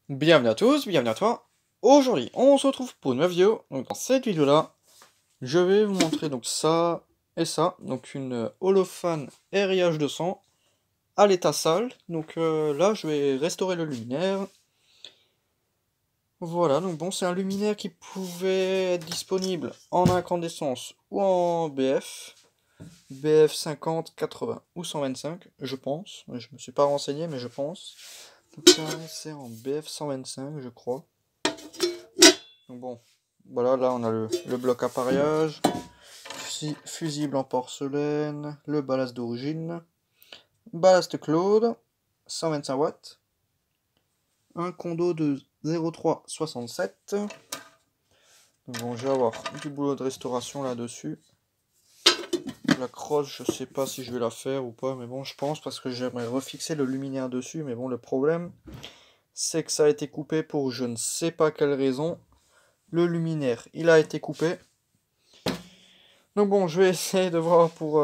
Bienvenue à tous, bienvenue à toi. Aujourd'hui, on se retrouve pour une nouvelle vidéo. Donc dans cette vidéo-là, je vais vous montrer donc ça et ça. Donc une Holophane RIH200 à l'état sale. Donc là, je vais restaurer le luminaire. Voilà, donc bon, c'est un luminaire qui pouvait être disponible en incandescence ou en BF. BF 50, 80 ou 125, je pense. Je me suis pas renseigné, mais je pense. Donc ça, c'est en BF 125, je crois. Donc bon, voilà, là on a le bloc appareillage, fusible en porcelaine, le ballast d'origine, ballast Claude, 125 watts, un condo de 0,367. Bon, je vais avoir du boulot de restauration là-dessus. La crosse, je sais pas si je vais la faire ou pas, mais bon, je pense parce que j'aimerais refixer le luminaire dessus. Mais bon, le problème, c'est que ça a été coupé pour je ne sais pas quelle raison. Le luminaire, il a été coupé. Donc bon, je vais essayer de voir pour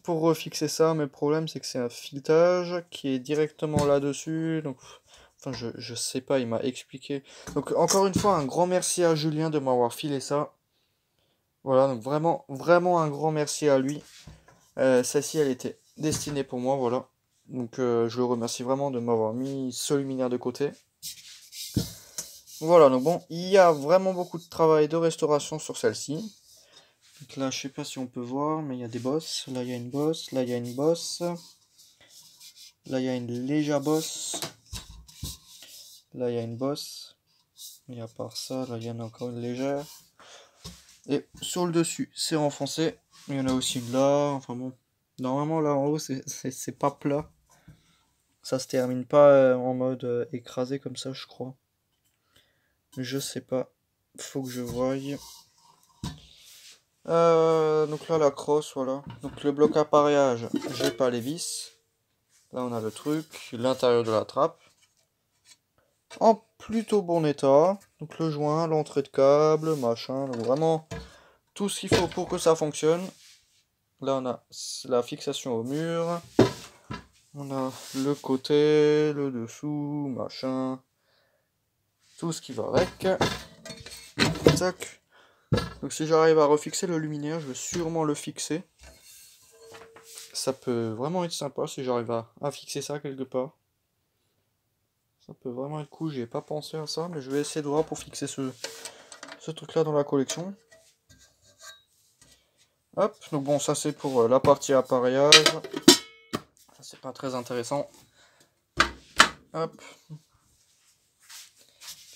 refixer ça, mais le problème c'est que c'est un filetage qui est directement là-dessus, donc enfin je sais pas, il m'a expliqué. Donc encore une fois, un grand merci à Julien de m'avoir filé ça. Voilà, donc vraiment un grand merci à lui. Celle-ci, elle était destinée pour moi, voilà. Donc je le remercie vraiment de m'avoir mis ce luminaire de côté. Voilà, donc bon, il y a vraiment beaucoup de travail de restauration sur celle-ci. Donc là, je sais pas si on peut voir, mais il y a des bosses. Là, il y a une bosse. Là, il y a une bosse. Là, il y a une légère bosse. Là, il y a une bosse. Et à part ça, là, il y en a encore une légère. Et sur le dessus, c'est renfoncé. Il y en a aussi une là. Enfin bon. Normalement, là en haut, c'est pas plat. Ça se termine pas en mode écrasé comme ça, je crois. Je sais pas. Faut que je voie. Donc là, la crosse, voilà. Donc le bloc appareillage, j'ai pas les vis. Là, on a le truc, l'intérieur de la trappe. En plutôt bon état. Donc le joint, l'entrée de câble, machin. Donc vraiment tout ce qu'il faut pour que ça fonctionne. Là, on a la fixation au mur. On a le côté, le dessous, machin. Tout ce qui va avec. Tac. Donc si j'arrive à refixer le luminaire, je vais sûrement le fixer. Ça peut vraiment être sympa si j'arrive à fixer ça quelque part. Ça peut vraiment être cool, j'y ai pas pensé à ça, mais je vais essayer de voir pour fixer ce truc là dans la collection. Hop, donc bon, ça c'est pour la partie appareillage. Ça c'est pas très intéressant. Hop.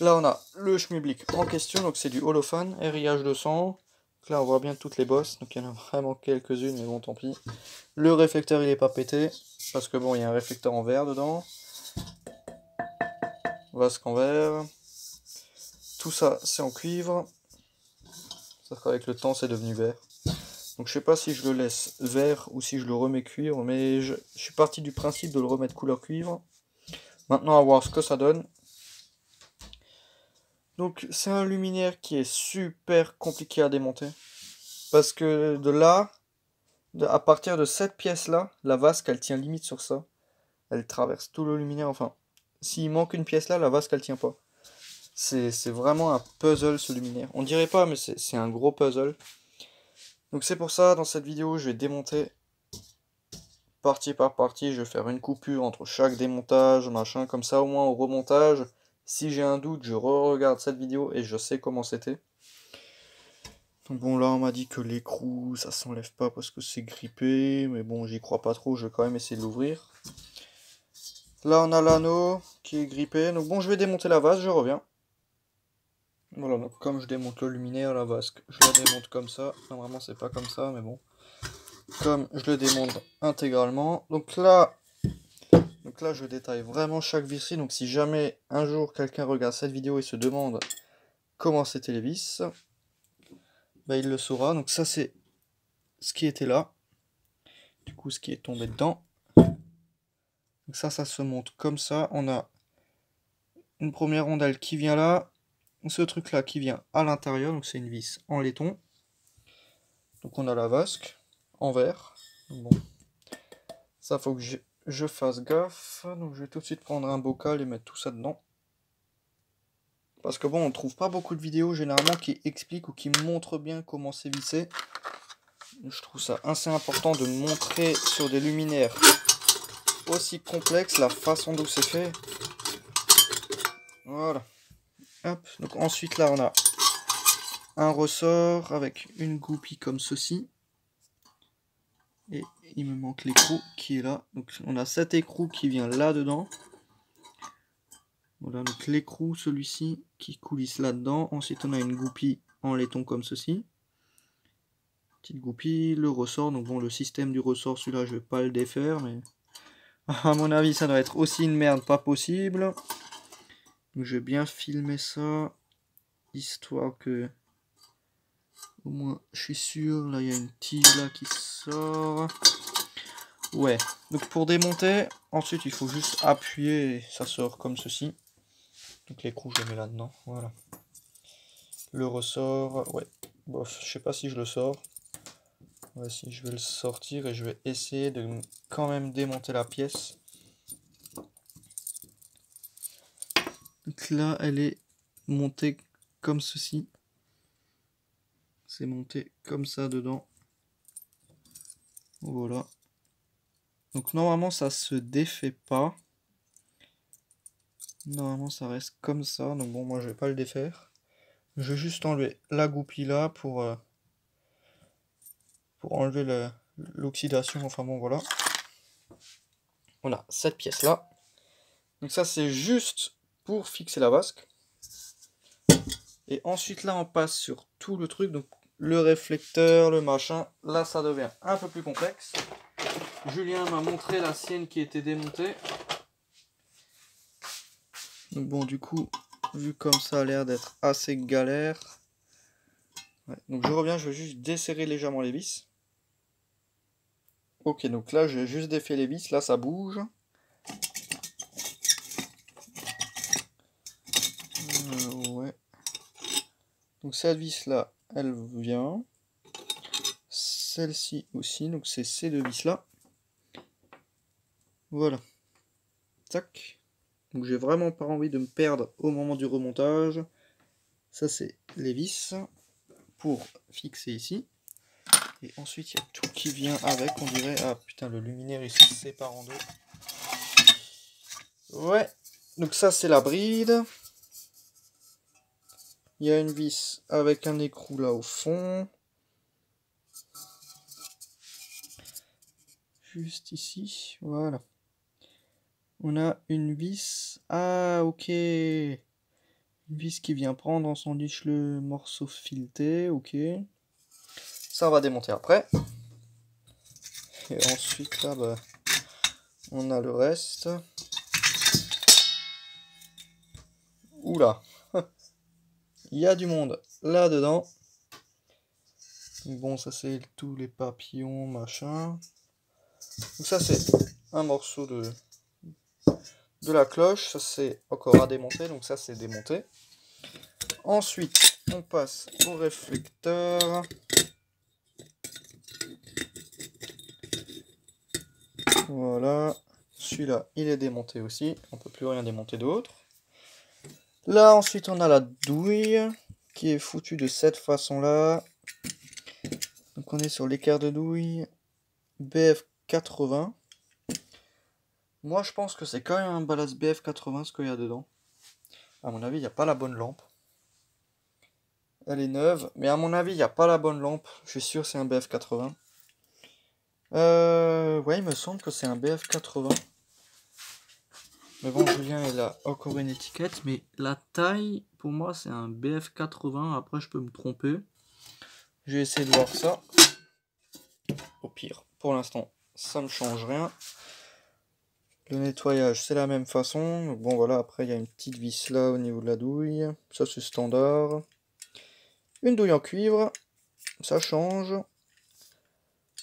Là on a le schmilblick en question, donc c'est du Holophane, RIH200. Donc là on voit bien toutes les bosses, donc il y en a vraiment quelques-unes, mais bon tant pis. Le réflecteur il est pas pété, parce que bon il y a un réflecteur en verre dedans. Vasque en verre. Tout ça c'est en cuivre. Sauf qu'avec le temps c'est devenu vert. Donc je sais pas si je le laisse vert ou si je le remets cuivre, mais je suis parti du principe de le remettre couleur cuivre. Maintenant à voir ce que ça donne. Donc c'est un luminaire qui est super compliqué à démonter. Parce que de là, à partir de cette pièce là, la vasque elle tient limite sur ça. Elle traverse tout le luminaire, enfin. S'il manque une pièce là, la vasque elle tient pas. C'est vraiment un puzzle ce luminaire. On dirait pas, mais c'est un gros puzzle. Donc c'est pour ça, dans cette vidéo, je vais démonter partie par partie. Je vais faire une coupure entre chaque démontage, machin. Comme ça, au moins au remontage, si j'ai un doute, je re-regarde cette vidéo et je sais comment c'était. Donc bon, là, on m'a dit que l'écrou, ça s'enlève pas parce que c'est grippé. Mais bon, j'y crois pas trop, je vais quand même essayer de l'ouvrir. Là, on a l'anneau qui est grippé. Donc bon, je vais démonter la vase, je reviens. Voilà, donc comme je démonte le luminaire, la vasque, je la démonte comme ça. Normalement, c'est pas comme ça, mais bon. Comme je le démonte intégralement. Donc là, je détaille vraiment chaque visserie. Donc si jamais un jour quelqu'un regarde cette vidéo et se demande comment c'était les vis, bah, il le saura. Donc ça, c'est ce qui était là. Du coup, ce qui est tombé dedans. Donc ça se monte comme ça. On a une première rondelle qui vient là. Ce truc là qui vient à l'intérieur. Donc c'est une vis en laiton. Donc on a la vasque en verre. Bon. Ça, faut que je fasse gaffe. Donc je vais tout de suite prendre un bocal et mettre tout ça dedans. Parce que bon, on trouve pas beaucoup de vidéos généralement qui expliquent ou qui montrent bien comment c'est vissé. Je trouve ça assez important de montrer sur des luminaires aussi complexes la façon dont c'est fait. Voilà. Hop. Donc ensuite là on a un ressort avec une goupille comme ceci. Et il me manque l'écrou qui est là. Donc on a cet écrou qui vient là-dedans. Voilà, donc l'écrou, celui-ci, qui coulisse là-dedans. Ensuite on a une goupille en laiton comme ceci. Petite goupille, le ressort. Donc bon, le système du ressort, celui-là, je vais pas le défaire, mais à mon avis, ça doit être aussi une merde pas possible. Donc je vais bien filmer ça, histoire que au moins je suis sûr. Là, il y a une tige là qui sort. Ouais, donc pour démonter, ensuite il faut juste appuyer et ça sort comme ceci. Donc l'écrou je le mets là-dedans, voilà. Le ressort, ouais, bof, je sais pas si je le sors. Ouais, si je vais le sortir et je vais essayer de quand même démonter la pièce. Donc là elle est montée comme ceci. C'est monté comme ça dedans. Voilà. Donc normalement ça se défait pas. Normalement ça reste comme ça. Donc bon, moi je vais pas le défaire. Je vais juste enlever la goupille là pour enlever l'oxydation. Enfin bon, voilà. On a cette pièce là. Donc ça c'est juste pour fixer la vasque. Et ensuite là on passe sur tout le truc. Donc le réflecteur, le machin. Là ça devient un peu plus complexe. Julien m'a montré la sienne qui était démontée. Donc bon, du coup, vu comme ça a l'air d'être assez galère. Ouais, donc je reviens, je vais juste desserrer légèrement les vis. Ok, donc là j'ai juste défait les vis, là ça bouge. Ouais. Donc cette vis là, elle vient. Celle-ci aussi, donc c'est ces deux vis là. Voilà. Tac. Donc j'ai vraiment pas envie de me perdre au moment du remontage. Ça c'est les vis pour fixer ici. Et ensuite il y a tout qui vient avec, on dirait. Ah putain, le luminaire il se sépare en deux. Ouais, donc ça c'est la bride. Il y a une vis avec un écrou là au fond. Juste ici, voilà. On a une vis. Ah ok. Une vis qui vient prendre en sandwich le morceau fileté, ok. Ça on va démonter après. Et ensuite là, bah, on a le reste. Oula. Il y a du monde là-dedans. Bon, ça c'est tous les papillons, machin. Donc ça c'est un morceau de la cloche. Ça c'est encore à démonter, donc ça c'est démonté. Ensuite, on passe au réflecteur. Voilà. Celui-là, il est démonté aussi. On peut plus rien démonter d'autre. Là, ensuite, on a la douille qui est foutue de cette façon-là. Donc, on est sur l'écart de douille BF80. Moi, je pense que c'est quand même un ballast BF80 ce qu'il y a dedans. À mon avis, il n'y a pas la bonne lampe. Elle est neuve, mais à mon avis, il n'y a pas la bonne lampe. Je suis sûr que c'est un BF80. Ouais, il me semble que c'est un BF80. Mais bon, Julien, il a encore une étiquette. Mais la taille, pour moi, c'est un BF80. Après, je peux me tromper. Je vais essayer de voir ça. Au pire, pour l'instant, ça ne change rien. Le nettoyage, c'est la même façon. Donc bon, voilà, après, il y a une petite vis là au niveau de la douille. Ça, c'est standard. Une douille en cuivre. Ça change.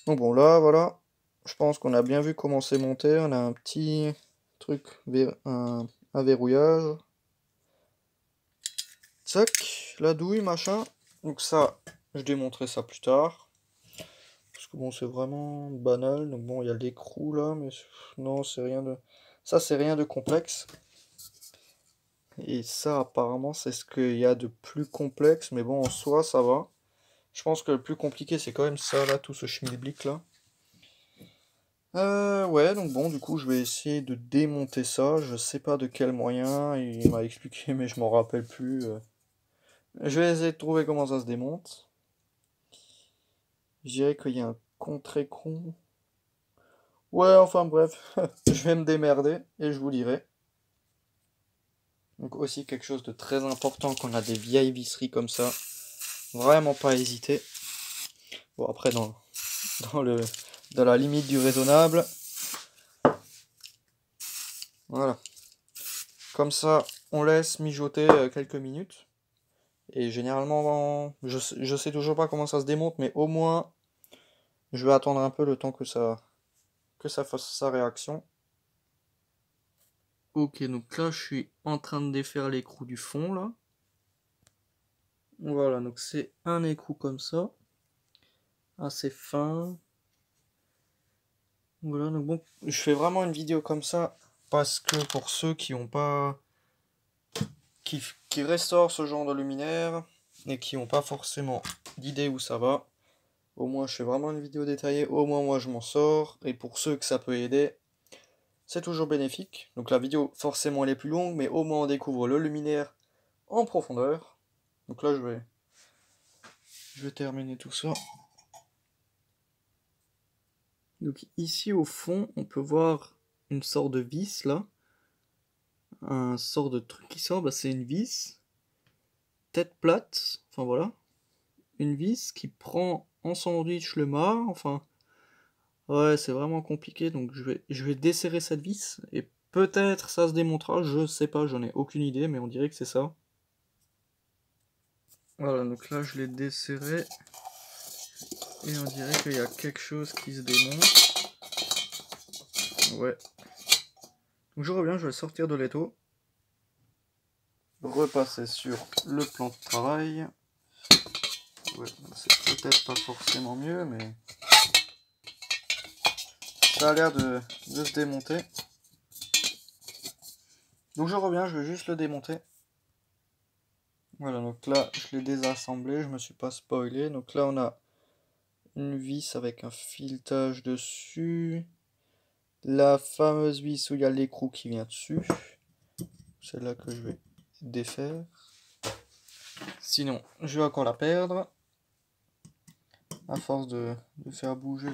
Donc bon, là, voilà. Je pense qu'on a bien vu comment c'est monté. On a un petit truc, un verrouillage. Tac, la douille, machin. Donc ça, je démontrerai ça plus tard. Parce que bon, c'est vraiment banal. Donc bon, il y a l'écrou là, mais non, c'est rien de... Ça, c'est rien de complexe. Et ça, apparemment, c'est ce qu'il y a de plus complexe, mais bon, en soi, ça va. Je pense que le plus compliqué, c'est quand même ça, là, tout ce schmilblick, là. Ouais, donc bon, du coup, je vais essayer de démonter ça. Je sais pas de quel moyen, il m'a expliqué, mais je m'en rappelle plus. Je vais essayer de trouver comment ça se démonte. Je dirais qu'il y a un contre-écran. Ouais, enfin bref, je vais me démerder et je vous dirai. Donc aussi quelque chose de très important quand on a des vieilles visseries comme ça. Vraiment pas hésiter. Bon après dans le dans la limite du raisonnable. Voilà. Comme ça, on laisse mijoter quelques minutes. Et généralement, je sais toujours pas comment ça se démonte, mais au moins, je vais attendre un peu le temps que ça fasse sa réaction. Ok, donc là, je suis en train de défaire l'écrou du fond, là. Voilà, donc c'est un écrou comme ça, assez fin. Voilà, donc bon, je fais vraiment une vidéo comme ça parce que pour ceux qui ont pas, qui restaurent ce genre de luminaire et qui n'ont pas forcément d'idée où ça va, au moins je fais vraiment une vidéo détaillée, au moins moi je m'en sors, et pour ceux que ça peut aider, c'est toujours bénéfique. Donc la vidéo forcément elle est plus longue, mais au moins on découvre le luminaire en profondeur. Donc là je vais terminer tout ça. Donc ici au fond on peut voir une sorte de vis là, un sort de truc qui sort, bah, c'est une vis, tête plate, enfin voilà, une vis qui prend en sandwich le mât, enfin, ouais, c'est vraiment compliqué, donc je vais desserrer cette vis, et peut-être ça se démontera, je sais pas, j'en ai aucune idée, mais on dirait que c'est ça. Voilà, donc là je l'ai desserré, et on dirait qu'il y a quelque chose qui se démonte. Ouais. Donc je reviens, je vais le sortir de l'étau. Repasser sur le plan de travail. Ouais, c'est peut-être pas forcément mieux, mais ça a l'air de se démonter. Donc je reviens, je vais juste le démonter. Voilà, donc là je l'ai désassemblé, je me suis pas spoilé. Donc là on a une vis avec un filetage dessus. La fameuse vis où il y a l'écrou qui vient dessus. C'est là que je vais défaire. Sinon, je vais encore la perdre. À force de faire bouger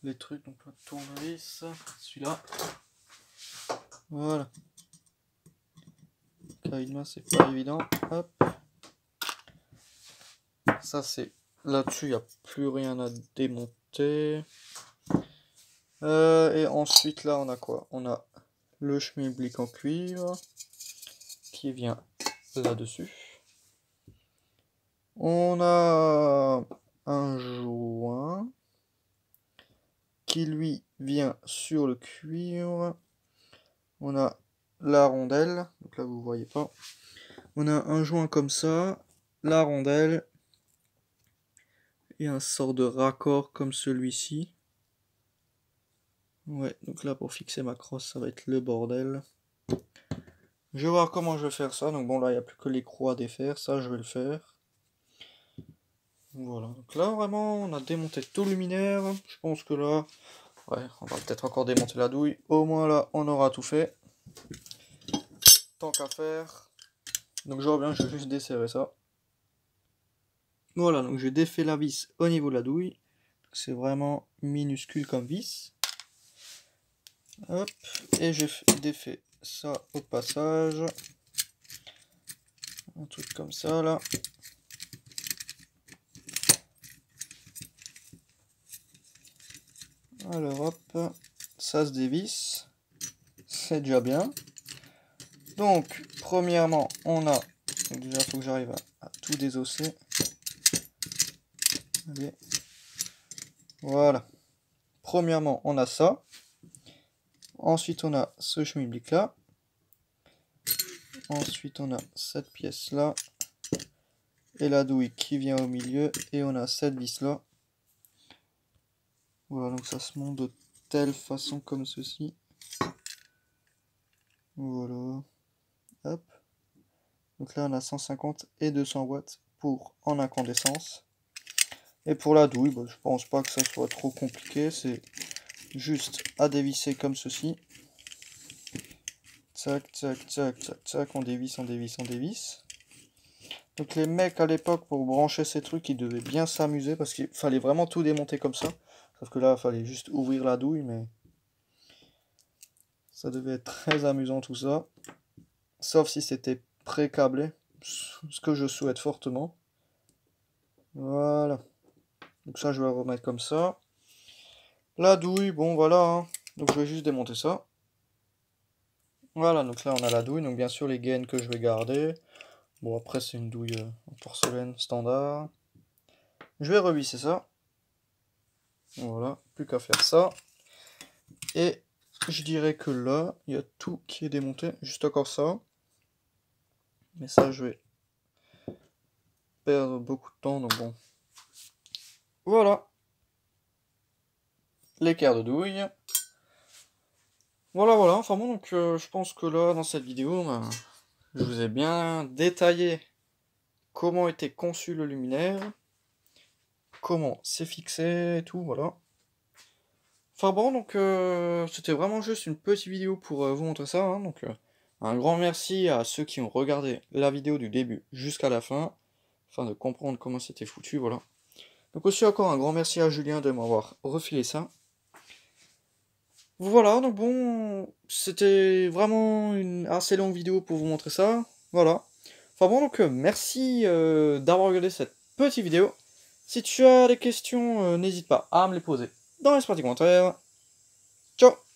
les trucs. Donc le tournevis, celui-là. Voilà. Car une main, c'est pas évident. Hop. Ça, c'est là-dessus, il n'y a plus rien à démonter. Et ensuite, là, on a quoi? On a le schmilblick en cuivre qui vient là-dessus. On a un joint qui lui vient sur le cuivre. On a la rondelle, donc là vous voyez pas. On a un joint comme ça, la rondelle et un sort de raccord comme celui-ci. Ouais, donc là pour fixer ma crosse, ça va être le bordel. Je vais voir comment je vais faire ça. Donc bon, là il n'y a plus que l'écrou à défaire, ça je vais le faire. Voilà, donc là vraiment on a démonté tout le luminaire. Je pense que là, ouais, on va peut-être encore démonter la douille. Au moins là on aura tout fait. Tant qu'à faire. Donc je reviens, je vais juste desserrer ça. Voilà, donc j'ai défait la vis au niveau de la douille. C'est vraiment minuscule comme vis. Hop, et j'ai défait ça au passage. Un truc comme ça là. Alors hop, ça se dévisse. C'est déjà bien. Donc, premièrement, on a. Donc déjà, il faut que j'arrive à tout désosser. Allez. Voilà. Premièrement, on a ça. Ensuite, on a ce schmilblick là. Ensuite, on a cette pièce là. Et la douille qui vient au milieu. Et on a cette vis là. Voilà, donc ça se monte de telle façon comme ceci. Voilà. Hop. Donc là, on a 150 et 200 watts pour en incandescence. Et pour la douille, bah, je pense pas que ça soit trop compliqué. C'est juste à dévisser comme ceci. Tac, tac, tac, tac, tac. On dévisse, on dévisse, on dévisse. Donc les mecs à l'époque, pour brancher ces trucs, ils devaient bien s'amuser parce qu'il fallait vraiment tout démonter comme ça. Sauf que là, il fallait juste ouvrir la douille, mais ça devait être très amusant tout ça. Sauf si c'était pré-câblé, ce que je souhaite fortement. Voilà. Donc ça, je vais remettre comme ça. La douille, bon voilà, hein. Donc je vais juste démonter ça. Voilà, donc là on a la douille, donc bien sûr les gaines que je vais garder. Bon après c'est une douille en porcelaine standard. Je vais revisser ça. Voilà, plus qu'à faire ça. Et je dirais que là, il y a tout qui est démonté, juste encore ça. Mais ça je vais perdre beaucoup de temps, donc bon. Voilà. L'équerre de douille. Voilà, voilà. Enfin bon, donc je pense que là, dans cette vidéo, ben, je vous ai bien détaillé comment était conçu le luminaire, comment c'est fixé et tout, voilà. Enfin bon, donc c'était vraiment juste une petite vidéo pour vous montrer ça, hein, donc un grand merci à ceux qui ont regardé la vidéo du début jusqu'à la fin, afin de comprendre comment c'était foutu, voilà. Donc aussi encore un grand merci à Julien de m'avoir refilé ça. Voilà, donc bon, c'était vraiment une assez longue vidéo pour vous montrer ça, voilà. Enfin bon, donc merci d'avoir regardé cette petite vidéo. Si tu as des questions, n'hésite pas à me les poser dans l'espace des commentaires. Ciao!